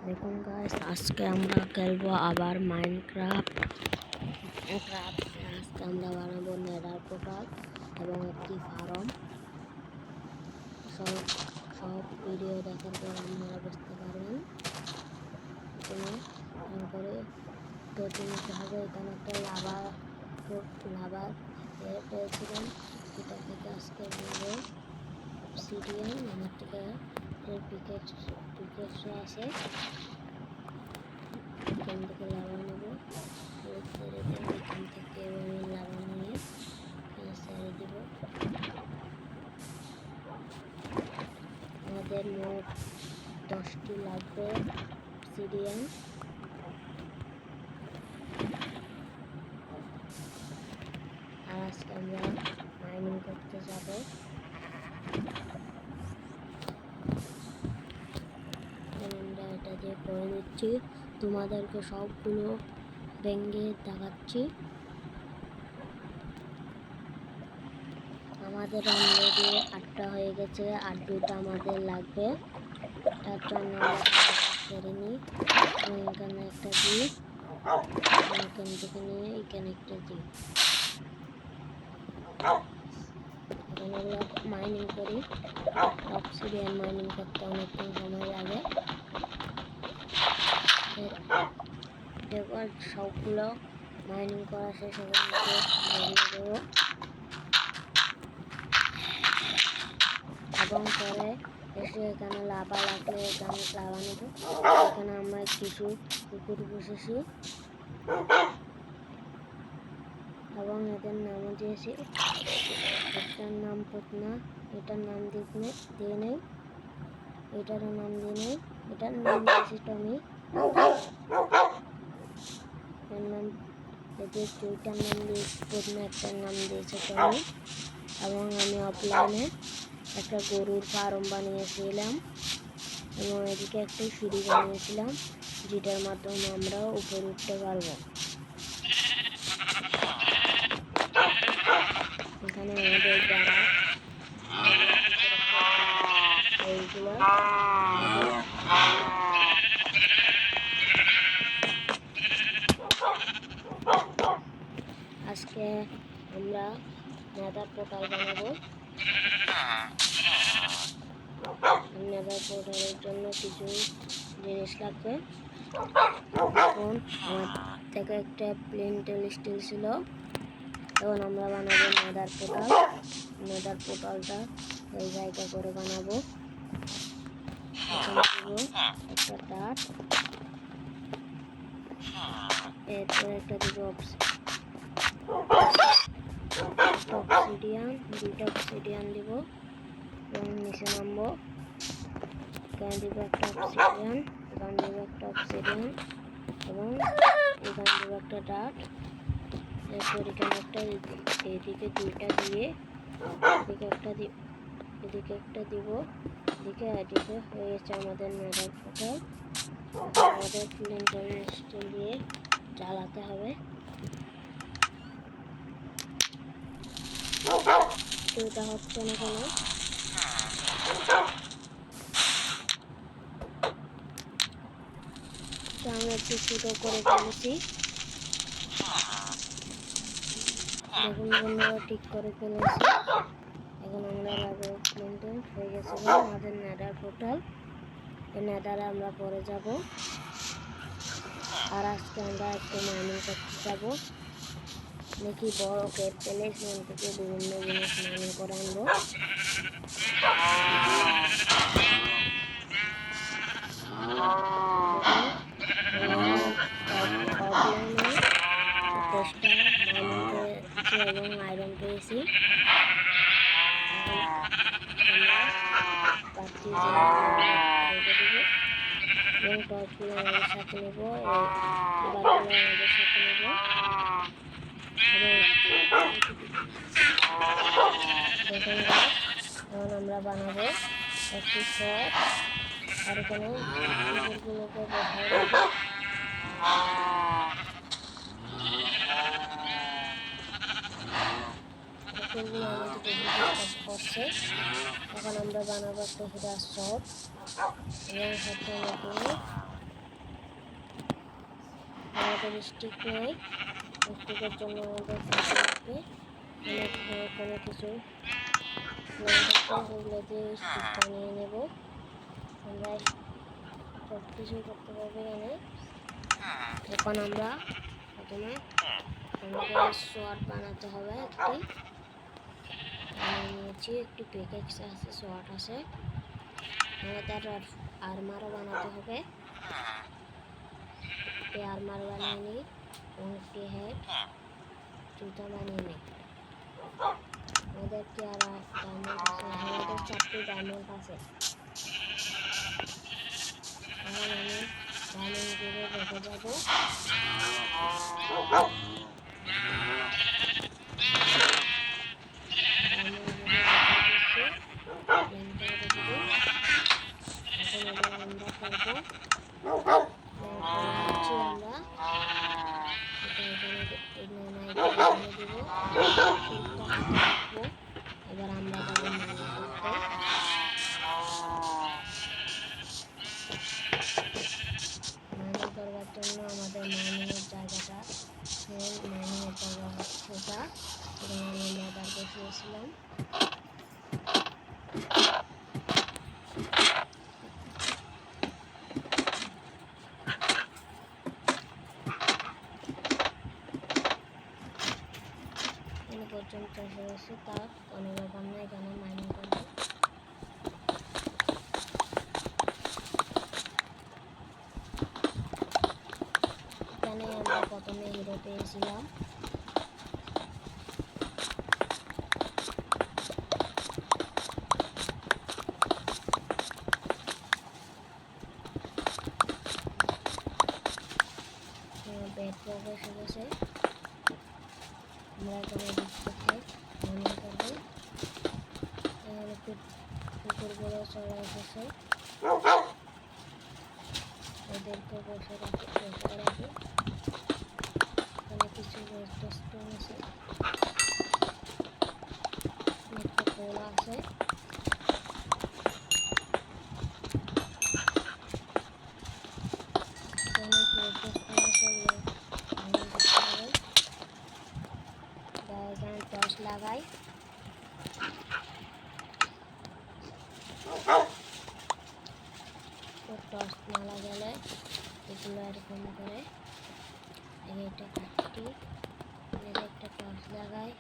দেখুন গাইস, আজকে আমরা খেলবো আবার মাইনক্রাফট। আজকে আমরা বানাবো নেদার পোর্টাল এবং একটি ফার্ম। সব সব ভিডিও দেখার পর আপনারা বুঝতে পারবেন। তারপরে তো জিনিসটা হবে, এখানে একটা লাভার পেয়েছিলাম, এটা থেকে আজকে নেবো অবসিডিয়ান। আমার থেকে পিকেক্স আছে, এখান থেকে লাভা নেব, এখান থেকে আমি লাভা নিয়ে ছেড়ে দিব। আমাদের মোট 10টি লাগবে অবসিডিয়ান। আর আজকে আমরা মাইনিং করতে যাব। আমরা এটা দিয়ে করে দিচ্ছি, তোমাদেরকে সবগুলো ভেঙে দেখাচ্ছি। আমাদের অলরেডি 8টা হয়ে গেছে, আর 2টা আমাদের লাগবে। তার জন্য করে নিই। এখানে একটা দিই, এখান থেকে নিয়ে এখানে একটা দিই। এখানে আমরা মাইনিং করি। অবসিডিয়ান মাইনিং করতে অনেকক্ষণ সময় লাগে। এবার সবগুলো মাইনিং করা শেষ হবে, এবং পরে এসে এখানে লাভা লাগলে এখানে লাভা নেব। এখানে আমরা কিছু কুকুর বসেছি এবং এদের নামও দিয়েছি। একটার নাম পটনা, এটার নাম দিয়ে নেই, এটারও নাম দিয়ে নেই, এটার নাম দিয়েছি টমি। এর নাম এদের দুইটার নাম দিয়েছি পটনা, একটার নাম দিয়েছে টমি। এবং আমি অফলাইনে একটা গরুর ফার্ম বানিয়েছিলাম এবং এদিকে একটা সিঁড়ি বানিয়েছিলাম, যেটার মাধ্যমে আমরা উপরে উঠতে পারবো। এখানে আমাদের যারা এইগুলো আজকে আমরা নেদার পোর্টাল বানাবো। নেদার পোর্টালের জন্য কিছু জিনিস লাগবে। এখন আমার থেকে একটা প্লেন স্টিল ছিল। এখন আমরা বানাবো নেদার পোর্টাল। নেদার পোর্টালটা এই জায়গা করে বানাবো। একটা টাট, এরপর একটা দিব অবসিডিয়ান, 2টা অবসিডিয়ান দিব এবং নিচে নামবো। এখানে দিব একটা অবসিডিয়ান, এখানে দিব একটা অবসিডিয়ান এবং এখানে দিব একটা ডাট। এরপর এখানে একটা, এদিকে 2টা দিয়ে এদিকে একটা দিব, এদিকে হয়ে গেছে আমাদের নেদার পোর্টাল। আমাদের প্লেনটা স্টিল দিয়ে জ্বালাতে হবে। এটা হচ্ছে না কেন, আমরা একটু ছোট করে ফেলেছি। দেখুন বন্ধুরা, ঠিক করে ফেলেছি। এখন আমরা লাগাবো প্লেনটা হয়ে গেছে আমাদের নেদার পোর্টাল। এই নেদারে আমরা পরে যাব। আর আজকে আমরা একটু মাইনিং করতে যাব। দেখি বড় কেপ পেলে সেখান থেকে বিভিন্ন জিনিস মাইনিং করে আনবো। অফলাইনে 10টা মাইনিং পেয়েছি এবং আয়রন পেয়েছি। এবং টর্চগুলো আমাদের সাথে নেব, এবারগুলো আমাদের সাথে নেব এবং দেখুন এখন আমরা বানাবো একটি শপ। আর এখানে কুকুরগুলোকে বসাই দেবো। কুকুরগুলো আমাদেরকে ডিস্টার্ব করছে। এখন আমরা বানাবো একটা হিরার শপ এবং সাথে নতুন আমাদের স্টিক নেই, স্টিকের জন্য আমাদের সাথে লাগবে কোনো কিছু ওগুলো দিয়ে স্টিক বানিয়ে নেব। আমরা সব কিছু করতে পারবো এখানে। এখন আমরা প্রথমে আমাদের শর্ট বানাতে হবে একটি। নিয়েছি একটি প্যাকেজ আছে, শর্ট আছে। আমাদের আর্মারও বানাতে হবে, একটি আর্মার বানিয়ে নিই এবং একটি হেড জুতা বানিয়ে নিই। আমাদের কি আর ডায়মন্ড আছে? আমাদের 4টি ডায়মন্ড আছে। এখন আমি ডায়মন্ডগুলো রেখে যাবো। ডায়মন্ডগুলো রেখে দিচ্ছি, ল্যাম্পটাও রেখে দিই। এখন এবার আমরা করবো করছি আমরা এটা এখানে দিব, সুইচটা হাতে রাখবো। এবার আমরা যাবো মাইনিং করতে। মাইনিং করবার জন্য আমাদের মাইনিংয়ের জায়গাটা মাইনিংয়ের জায়গা হচ্ছে এটা, এখানে আমি লেদার বসিয়েছিলাম। পর্যন্ত হয়েছে, তার কোনো ব্যাপার না, এখানে মাইনিং করব। এখানে আমরা প্রথমে হিরো পেয়েছিলাম, ব্যাট বক্স এসে গেছে। আমরা এখানে দিক থেকে মাইনিং করবো। এখানে কুকুরগুলো চলে এসেছে, ওদেরকে বসে রাখি। এখানে কিছু স্টোন আছে, একটা কোলা আছে। টর্চ লাগাই, টর্চ না লাগালে এগুলো এরকম করে এটা কাটি, একটা টর্চ লাগাই,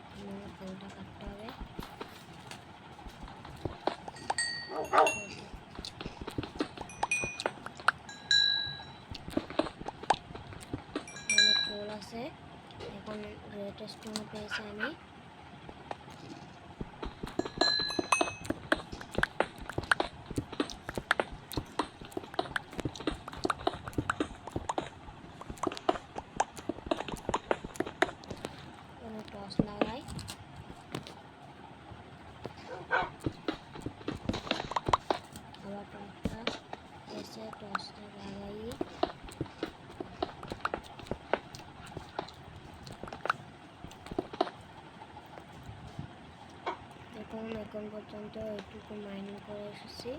ফুলটা কাটতে হবে। অনেক ফুল আছে, এখন রেড স্টোন পেয়েছি আমি। টর্চ লাগাই, আবার টর্চটা এসে টর্চটা লাগাই। এখন পর্যন্ত এইটুকু মাইনিং করে এসেছি,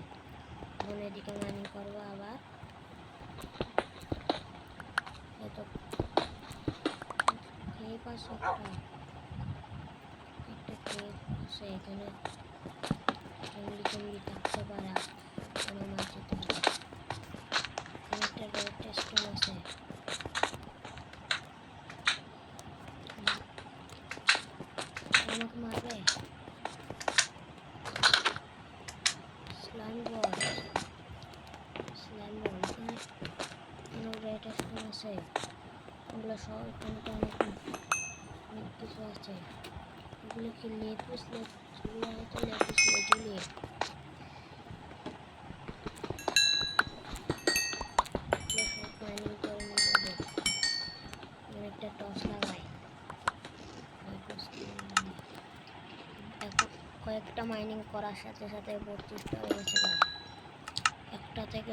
এখন এদিকে মাইনিং করবো আবার। এই পাশে একটা কেক আছে, এখানে চুঙ্গি থাকতে পারে কোনো মাটিতে। একটা রেড স্টোন আছে, আমাকে মারবে। স্লাইম বল এখানে রেড স্টোন আছে, এগুলো সব এখানে তো অনেক কিছু আছে। এগুলো কি লেপিস লেজুলিয়ে। সব মাইনিং করে নিয়ে যাবো। একটা টর্চ লাগাই, কয়েকটা মাইনিং করার সাথে সাথে 32টা হয়ে গেছে। একটা থেকে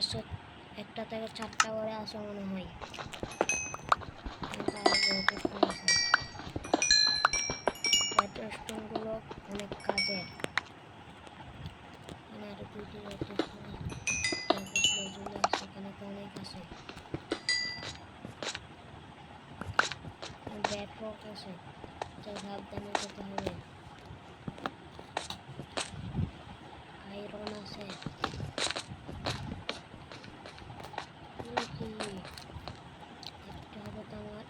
4টা করে আসে মনে হয়। স্টোনগুলো অনেক কাজের। আরো 2টি সেখানে অনেক আছে। ব্লক আছে, তাই সাবধানে যেতে হবে। আয়রন আছে, কি দেখতে হবে তো আমার।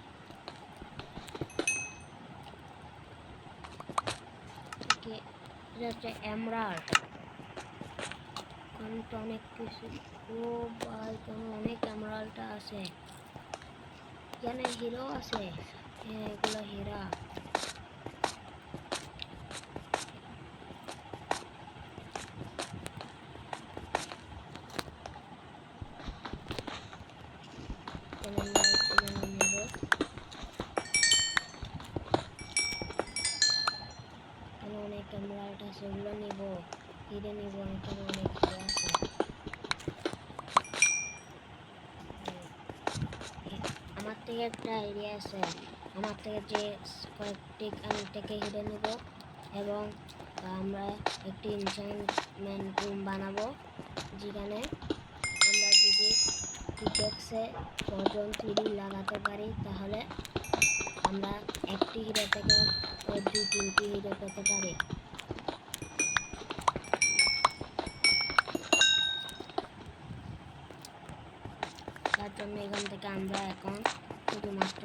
এটা হচ্ছে এমরাল্ড, কারণ তো অনেক কিছু। ও ভাই, কারণ অনেক এমরাল্ডটা আছে, এখানে হিরো আছে। হ্যাঁ, এগুলো হীরা। আমরা এখানে নেব, অনেক এমরাল্ড আছে, ওগুলো নিব। হিরে নিব, এখানে অনেক হিরে আছে। আমার থেকে একটা আইডিয়া আছে, আমার থেকে যে কয়েকটি আমি থেকে হিরে নিব এবং আমরা একটি এনচ্যান্টমেন্ট রুম বানাবো, যেখানে আমরা যদি পিকেক্সে 4জন 3 লাগাতে পারি, তাহলে আমরা একটি হিরে থেকে 2-3টি হিরে পেতে পারি। তার জন্য এখান থেকে আমরা এখন শুধুমাত্র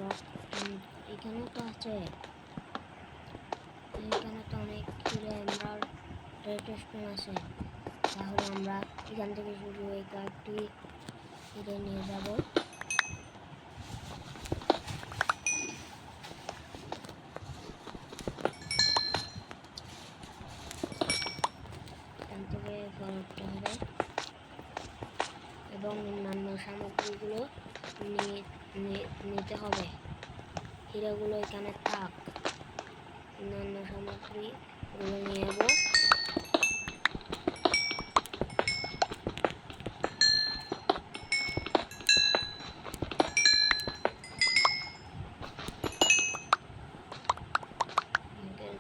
এখানেও তো আছে, এখানে তো অনেক হিরে এমরাল্ড রেডস্টোন আছে, তাহলে আমরা এখান থেকে শুধু এই কয়েকটি হিরে নিয়ে যাব। এখান থেকে করতে হবে এবং অন্যান্য সামগ্রীগুলো নিতে হবে। হিরেগুলো এখানে থাক, অন্যান্য সামগ্রীগুলো নিয়ে নেব।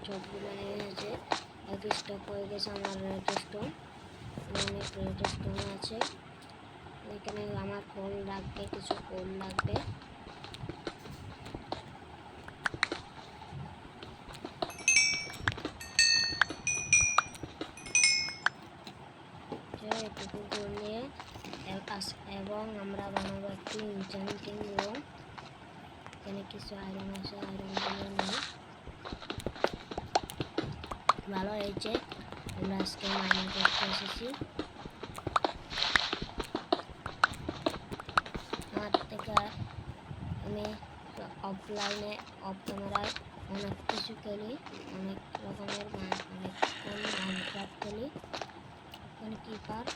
সবগুলো নিয়ে গেছে, এক স্টক হয়ে গেছে আমার রেডস্টোন, অনেক রেডস্টোন আছে। এখানে আমার কোল লাগবে, কিছু কোল লাগবে। এটুকু করলে এবং আমরা বানাবো একটি এনচ্যান্টিং রুম। এখানে কিছু আয়রন আছে, আয়রনগুলো নেই। ভালো হয়েছে, আমরা আজকে মাইনিং করতে এসেছি। আমার থেকে আমি অফলাইনে অফ ক্যামেরায় অনেক কিছু খেলি, অনেক রকমের অনেকক্ষণ মাইনক্রাফট খেলি। এখানে কিপার,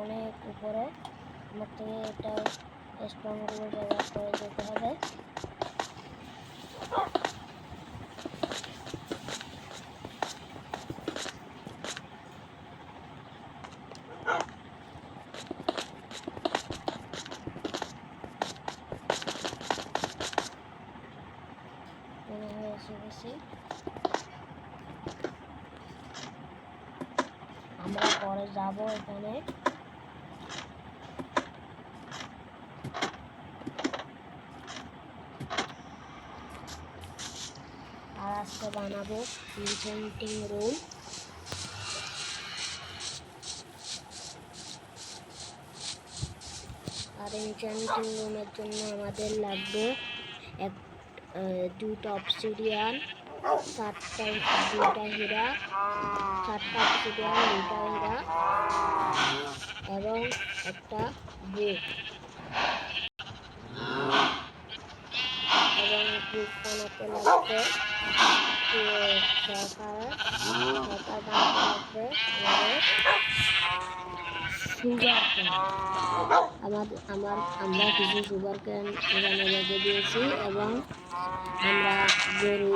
অনেক উপরে। আমার থেকে এটা স্টোনগুলো ব্যবহার করে যেতে হবে। মনে হয় এসে গেছি। আমরা পরে যাব এখানে। আর আজকে বানাবো এনচ্যান্টিং রুম। আর এনচ্যান্টিং রুমের জন্য আমাদের লাগবে দুইটা অবসিডিয়ান, 2টা হীরা, 4টা অবসিডিয়ান, 2টা হীরা এবং একটা বুক। এবং বুক বানাতে লাগবে সরকার বানাতে লাগবে আমাদের সুগার ক্যান। আমরা কিছু সুগার ক্যান এখানে রেখে দিয়েছি এবং আমরা গরু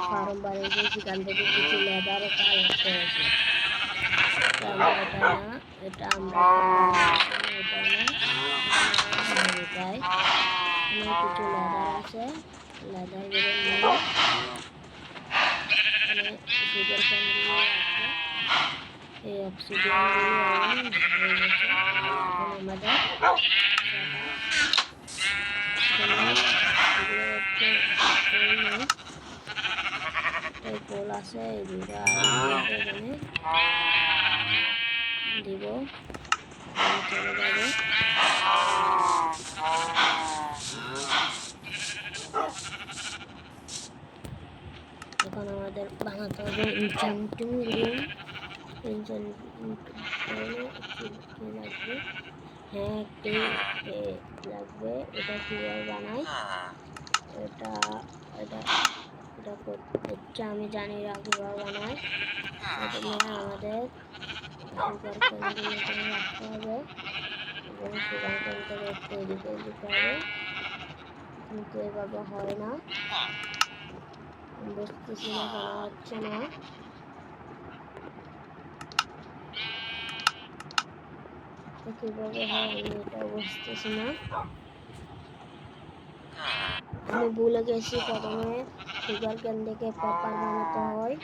ফার্ম বানিয়েছি, সেখান থেকে কিছু লেদারও কালেক্ট করেছি। এটা না, এটা আমরা এটা না, এটাই। এখানে কিছু লেদার আছে, লেদারগুলো নিয়ে এখানে সুগার ক্যান দিয়ে আছে, এই অক্সিজেনগুলো হয়ে গেছে। এখন আমাদের পোল আছে, এই দুটা এখানে দিব, চলে যাবে। এখন আমাদের বানাতে হবে এনচ্যান্টিং রুম। কি লাগবে? হ্যাঁ, একটি লাগবে। এটা কীভাবে বানাই? এটা এটা এটা হচ্ছে আমি জানি না কীভাবে বানাই। প্রথমে আমাদের সুগার ক্যানগুলো এখানে রাখতে হবে এবং সুগার ক্যানটাকে একটু এদিকে দিতে হবে, কিন্তু এভাবে হয় না, বুঝতেছি না কেন হচ্ছে না। কিভাবে হয় আমি এটা বুঝতেছি না। আমি ভুলে গেছি প্রথমে সুগার ক্যান থেকে পেপার বানাতে হয়,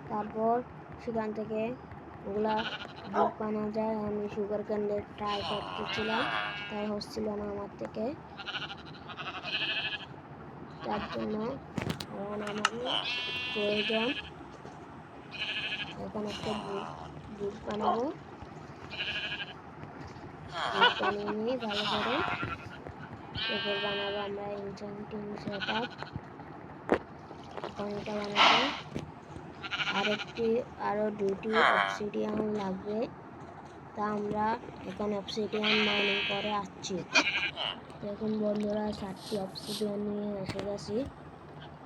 তারপর সেখান থেকে ওগুলা বুক বানানো যায়। আমি সুগার ক্যান দিয়ে ট্রাই করতেছিলাম, তাই হচ্ছিল না আমার থেকে, তার জন্য এখন আমাকে প্রয়োজন। এখন একটা বুক বানাবো, বুক বানিয়ে নিয়ে ভালো করে এরপর বানাবো আমরা এনচ্যান্টিং সেটআপ। এখন এটা বানাবো, আরো দুটি অবসিডিয়ান লাগবে, তা আমরা এখন অবসিডিয়ান মাইনিং করে আসছি। এখন বন্ধুরা 7টি অবসিডিয়ান নিয়ে এসে গেছি,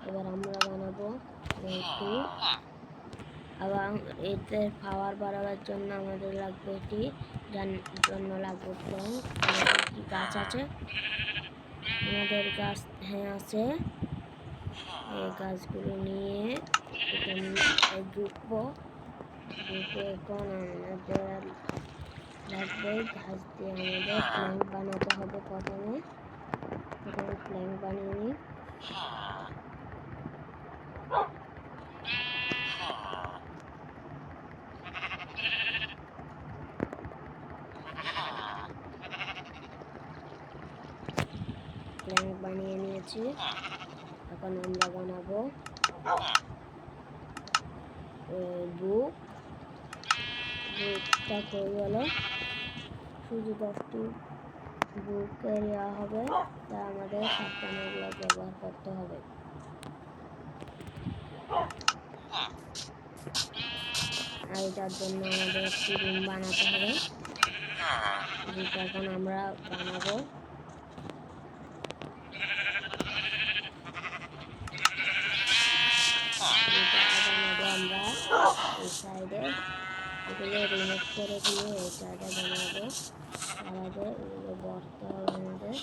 এবার আমরা বানাবো একটু। আবার এতে পাওয়ার বাড়াবার জন্য আমাদের লাগবে এটি, যার জন্য লাগবে প্ল্যাঙ্ক। আমাদের কি গাছ আছে? আমাদের গাছ হ্যাঁ আছে। এই গাছগুলো নিয়ে এখানে ঢুকবো, ঢুকে এখন আমাদের লাগবে ঘাস দিয়ে আমাদের প্ল্যাঙ্ক বানাতে হবে। প্রথমে প্ল্যাঙ্ক বানিয়ে নিই। প্ল্যাঙ্ক বানিয়ে নিয়েছি, এখন আমরা বানাবো বুকটা হয়ে গেল। শুধু 10টি বুক এরিয়া হবে, তা আমাদের সাবধানগুলো ব্যবহার করতে হবে। আর এটার জন্য আমাদের একটি রুম বানাতে হবে, যেটা এখন আমরা বানাবো। আমরা এই সাইডে এগুলো রিমুভ করে দিয়ে এই সাইডে বানাবো। তাহলে এগুলো ভরতে হবে আমাদের।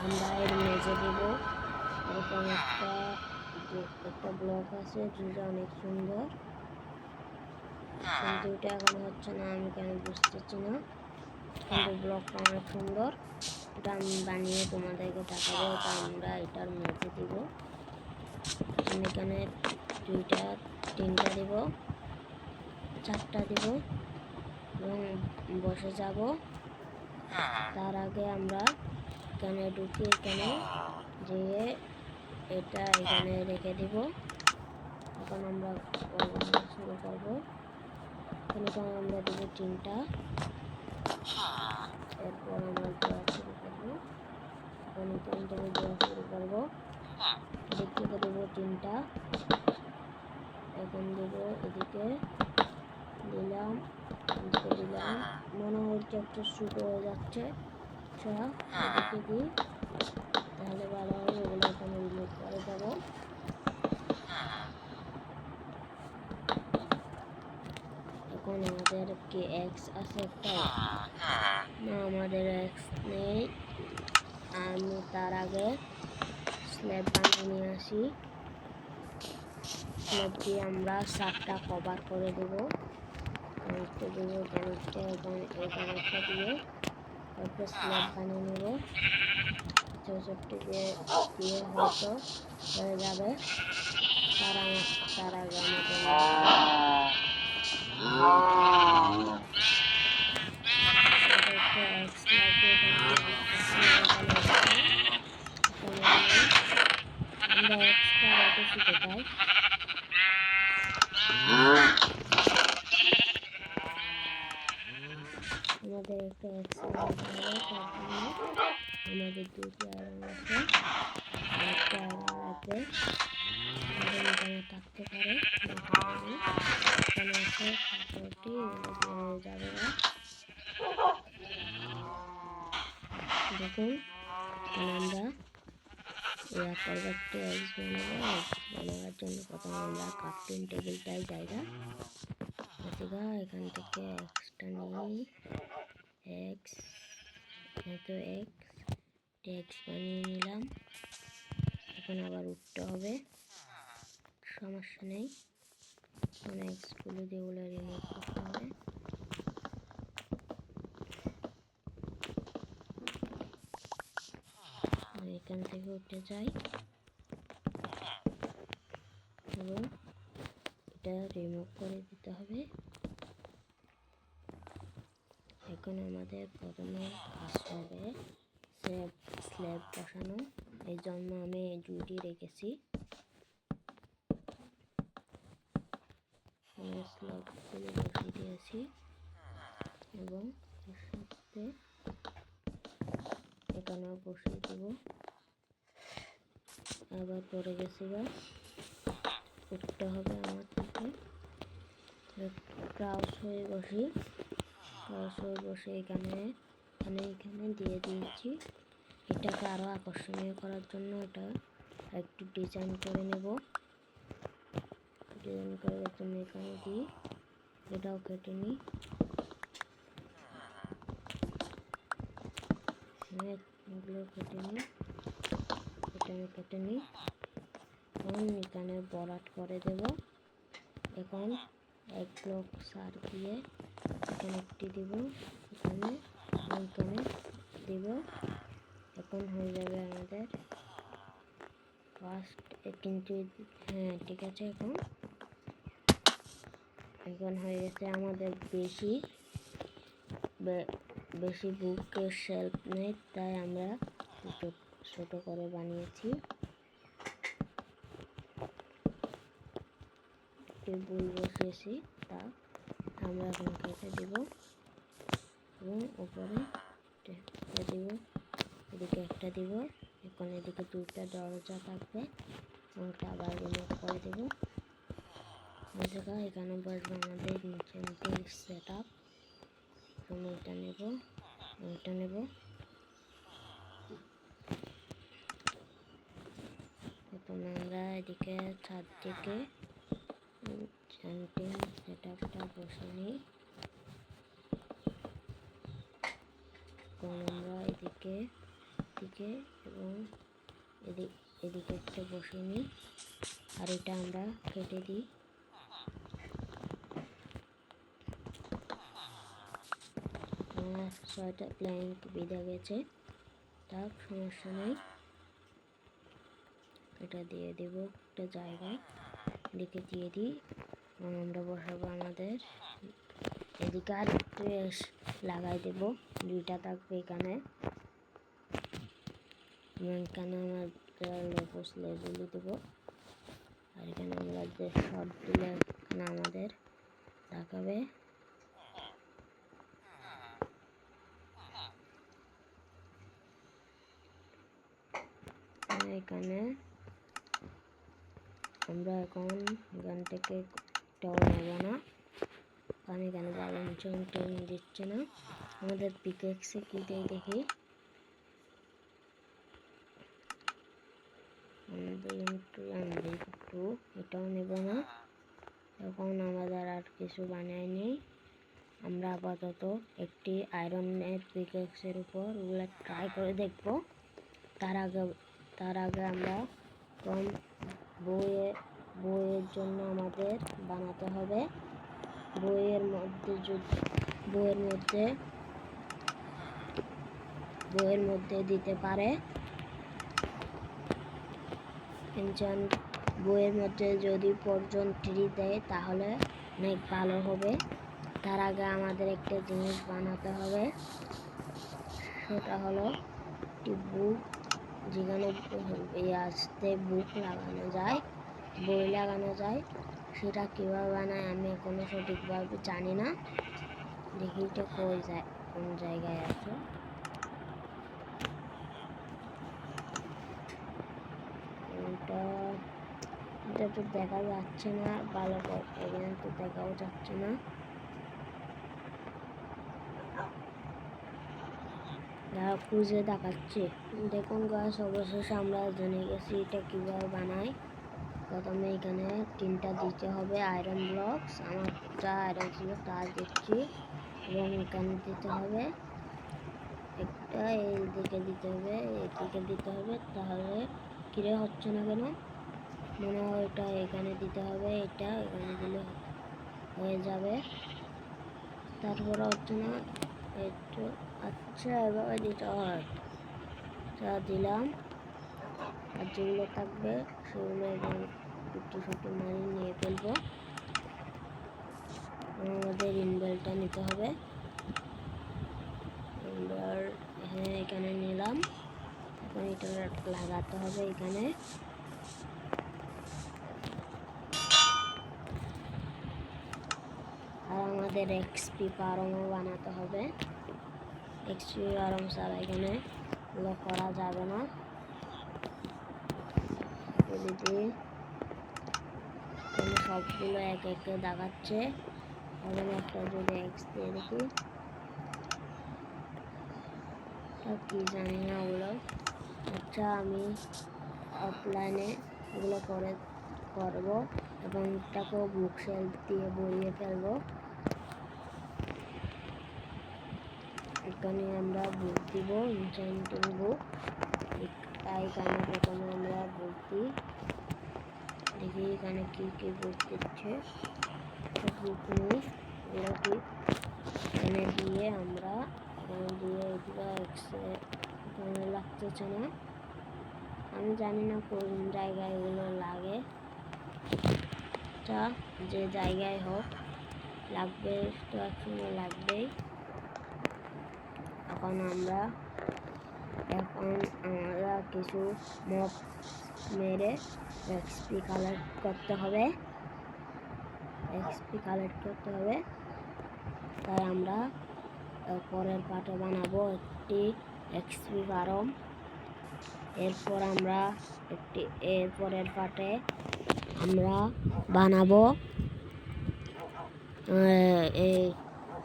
আমরা এর মেঝে দেব এরকম একটা ব্লক আছে, যেটা অনেক সুন্দর, কিন্তু এটা এখন হচ্ছে না, আমি কেন বুঝতেছি না, কিন্তু ব্লকটা অনেক সুন্দর। এটা আমি বানিয়ে তোমাদেরকে দেখাবো। এটা আমরা এটার মেঝে দিব, এখানে 2টা 3টা দিব, 4টা দিব এবং বসে যাব। তার আগে আমরা এখানে ঢুকে এখানে যেয়ে এটা এখানে রেখে দিব। এখন আমরা শুরু করবো। এখানে আমরা দেব 3টা, এরপর আমরা দেওয়া শুরু করবো। এখন এখান থেকে দেওয়া শুরু করবো, এদিক থেকে দেবো 3টা, এখন দেবো এদিকে দিলাম, এদিকে দিলাম। মনে হচ্ছে একটু ছোট হয়ে যাচ্ছে, এদিকে দিই, তাহলে ভালো হবে। ওগুলো এখানে রিমুভ করে দেবো। এখন আমাদের কি এক্স আছে একটা? না, আমাদের এক্স নেই। আমি তার আগে স্ল্যাব বানিয়ে নিয়ে আসি। স্ল্যাব দিয়ে আমরা 7টা কভার করে দেবো। কানেরটা দেবো, কানেরটা এই কানেরটা দিয়ে তারপর স্ল্যাব বানিয়ে নেব। ছোটো দিয়ে হয়তো হয়ে যাবে। তার আগে আমাদের একটা এক্স লাগবে, আমরা এক্সটা রেখেছি কোথায়? আমাদের একটা এক্স লাগাতে হবে, তার জন্য আমাদের দুটি আয়রন আছে, একটা আয়রন লাগবে। আয়রন এখানে থাকতে পারে, এখানে আছে 17টি, হয়ে যাবে না। দেখুন আমরা পরবর্তী এক্স বানাবো। বানাবার জন্য প্রথমে আমরা ক্রাফটিং টেবিলটাই জায়গা এখান থেকে এক্সটা নিই, এক্স তো এক্স বানিয়ে নিলাম। এখন আবার উঠতে হবে, সমস্যা নেই। এখন এক্সগুলো দিয়ে ওগুলো রিমুভ করতে হবে। এখান থেকে উঠে যাই এবং এটা রিমুভ করে দিতে হবে। এখন আমাদের প্রথমে কাজ হবে স্ল্যাব বসানো, এই জন্য আমি এই দুইটি রেখেছি। স্ল্যাবগুলো বসিয়ে দিয়েছি এবং এর সাথে এখানেও বসিয়ে দেবো। আবার পরে গেছি বা উঠতে হবে আমার থেকে, ক্রাউচ হয়ে বসে এখানে দিয়ে দিয়েছি। এটাকে আরো আকর্ষণীয় করার জন্য এটা একটু ডিজাইন করে নেব। ডিজাইন করার জন্য এখানে দিই, এটাও কেটে নিই। এগুলো কেটে নিই, এটা কেটে নিই। এখন এখানে বরাট করে দেব। এখন এক ব্লক সার দিয়ে এখানে একটি দিব, এখানে দিব। এখন হয়ে যাবে আমাদের ফার্স্ট, কিন্তু হ্যাঁ ঠিক আছে। এখন হয়ে গেছে আমাদের বেশি বুকের শেলফ নেই, তাই আমরা ছোট করে বানিয়েছি। টেবিল বসিয়েছি, তা আমরা এখন কেটে দেব এবং উপরে দিব, এদিকে একটা দিব। এখন এদিকে দুইটা দরজা থাকবে এবং আবার রিমুভ করে দেব। এখানে বসবে আমাদের নিচে সেট আপ। আমি এটা নেব। প্রথমে আমরা এদিকে চারদিকে সেট আপটা বসে নিই। আমরা এদিকে এবং এদিকে একটা বসে নিই, আর এটা আমরা কেটে দিই। আমার 6টা প্ল্যাঙ্ক বেঁধে গেছে, তার সমস্যা নেই। এটা দিয়ে দেব একটা জায়গায়, এদিকে দিয়ে দিই। আমরা বসাবো আমাদের এদিকে আর ট্রেস লাগাই দেব, দুইটা থাকবে এখানে। এখানে আমরা লোগোস লেবেলি দেবো, আর এখানে আমরা যে শর্ট দিলে এখানে আমাদের দেখাবে। এখানে আমরা এখন এখান থেকে টাও নেব না, কারণ এখানে বালন টেন দিচ্ছে না। আমাদের পিকেক্সে কি দিয়ে দেখি, এটাও নেব না। এখন আমাদের আর কিছু বানাই নেই। আমরা আপাতত একটি আয়রনের পিকেক্সের উপর ওগুলো ট্রাই করে দেখব। তার আগে আমরা বইয়ের জন্য আমাদের বানাতে হবে বইয়ের মধ্যে দিতে পারে। বইয়ের মধ্যে যদি পর্যন্ত ট্রি দেয় তাহলে অনেক ভালো হবে। তার আগে আমাদের একটা জিনিস বানাতে হবে, সেটা হলো একটি বুক, যেখানে বুক লাগানো যায়, বই লাগানো যায়। সেটা কীভাবে বানায় আমি এখনো সঠিকভাবে জানি না। দেখি এটা কোন জায়গায় আছে। এটা তো দেখা যাচ্ছে না ভালো করে, এখানে তো দেখাও যাচ্ছে না। খুঁজে দেখাচ্ছি। দেখুন গাছ, অবশেষে আমরা জেনে গেছি এটা কিভাবে বানায়। প্রথমে এখানে 3টা দিতে হবে আয়রন ব্লকস, আমার যা আয়রন ছিল তা দিচ্ছি, এবং এখানে দিতে হবে একটা, এইদিকে দিতে হবে, এইদিকে দিতে হবে। তাহলে কিরে হচ্ছে না কেন? মনে হয় এটা এখানে দিতে হবে, এটা এখানে দিলে হয়ে যাবে। তারপরে হচ্ছে না, একটু আচ্ছা এভাবে দিতে হয়। যা দিলাম, আর যেগুলো থাকবে সেগুলো একটু মারি নিয়ে ফেলবো। আমাদের ইনভেলটা নিতে হবে, এখানে নিলাম। এখন এটা লাগাতে হবে এখানে। আর আমাদের এক্সপি ফার্মও বানাতে হবে। এক্সপি ফার্ম ছাড়া এখানে করা যাবে না। সবগুলো এক এক দেখাচ্ছে। এখন একটা যদি এক্স দিয়ে দেখি, কি জানি না ওগুলো। আচ্ছা, আমি অফলাইনে ওগুলো করব এবং এটাকেও বুক শেলফ দিয়ে ভরিয়ে ফেলবো। এখানে আমরা বুক দিব, ইনচেন্টিং বুক। এখানে প্রথমে আমরা বুক দিই, দেখি এখানে কি কি বুক দিচ্ছে। বুক নিই, এখানে দিয়ে আমরা এখানে লাগতেছে না। আমি জানি না কোন জায়গায় এগুলো লাগে। যে জায়গায় হোক লাগবে, তো একসঙ্গে লাগবেই। এখন আমরা কিছু মপ মেরে এক্সপি কালেক্ট করতে হবে। তাই আমরা পরের পার্টে বানাবো একটি এক্সপি ফার্ম। এরপরের পার্টে আমরা বানাবো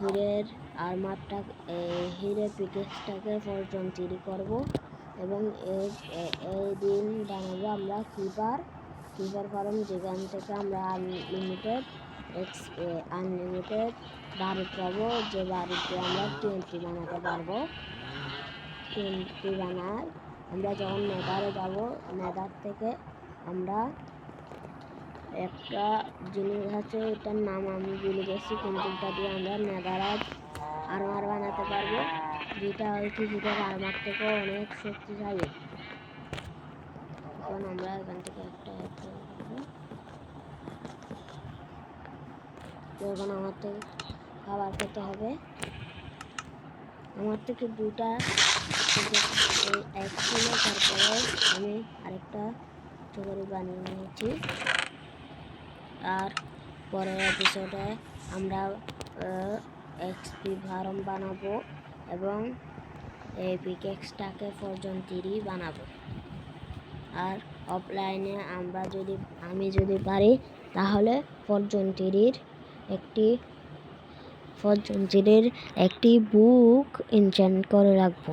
হিরের আর্মারটা, হিরের পিকেক্সটাকে পর্যন্ত তৈরি করব, এবং এই দিন বানাবো আমরা কিপার ফার্ম, যেখান থেকে আমরা আনলিমিটেড বারুদ পাবো, যে বারুদ দিয়ে আমরা TNT বানাতে পারবো। TNT বানাই আমরা যখন নেদারে যাব, নেদার থেকে আমরা একটা জিনিস আছে, এটার নাম আমি ভুলে গেছি, কিন্তু এটা দিয়ে আমরা নেদারাইট আর্মার বানাতে পারবো, যেটা হয়তো হিরের আর্মার থেকে অনেক শক্তিশালী। এখন আমরা এখান থেকে একটা এখন আমার থেকে খাবার খেতে হবে। আমার থেকে 2টা তারপরে আমি আরেকটা চকরি বানিয়ে নিয়েছি। আর পরের এপিসোডে আমরা এক্সপি ফার্ম বানাবো এবং এই পিকেক্সটাকে পর্যন্ত বানাবো। আর অফলাইনে আমি যদি পারি তাহলে পর্যন্তীর একটি বুক এনচ্যান্ট করে রাখবো।